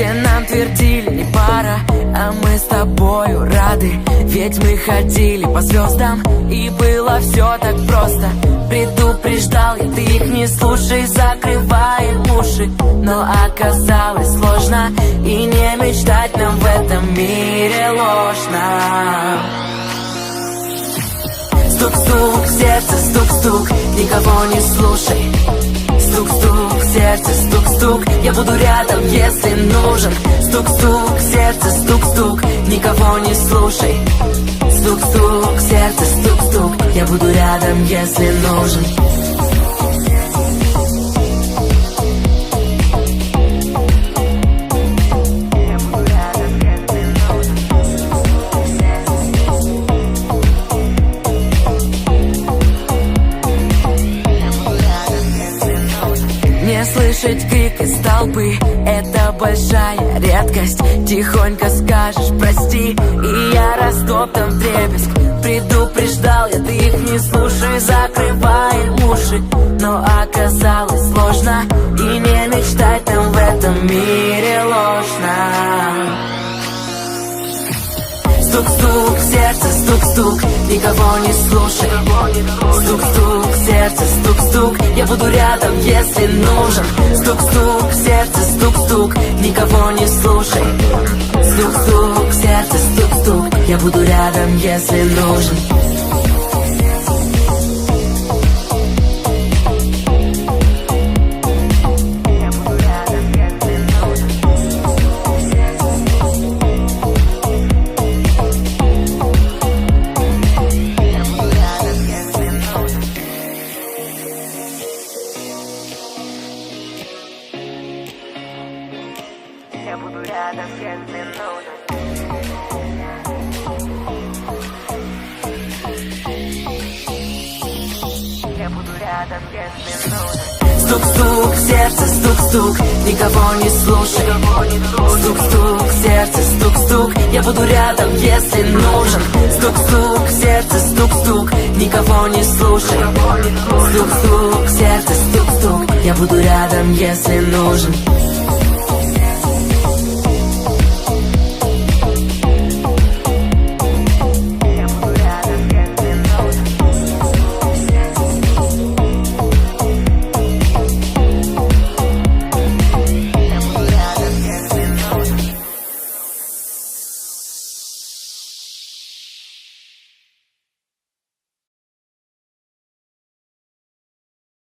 где нам твердили не пара, а мы с тобою рады. Ведь мы ходили по звездам, и было все так просто. Предупреждал я, ты их не слушай, закрывай уши. Но оказалось сложно, и не мечтать нам в этом мире ложно. Стук-стук, сердце, стук-стук, никого не слушай. Стук-стук, сердце, стук-стук, я буду рядом, если нужен. Стук-стук, сердце, стук-стук, никого не слушай. Стук-стук, сердце, стук-стук, я буду рядом, если нужен. Не слышать крик из толпы — это большая редкость. Тихонько скажешь прости, и я растоптан вдребезг. Предупреждал я, ты их не слушай, закрывай уши. Но оказалось сложно, и не мечтать нам в этом мире ложно. Стук-стук, сердце, стук-стук, никого не слушай. Стук-стук, сердце, стук-стук, я буду рядом, если нужен. Стук-стук, сердце, стук-стук, никого не слушай. Стук-стук, сердце, стук-стук, я буду рядом, если нужен. Я буду рядом, если нужен. Я буду рядом, если нужен. Стук-стук, сердце, стук-стук, никого не слушай. Стук-стук, сердце, стук-стук, я буду рядом, если нужен. Стук-стук, сердце, стук-стук, никого не слушай. Стук-стук, сердце, стук-стук, я буду рядом, если нужен.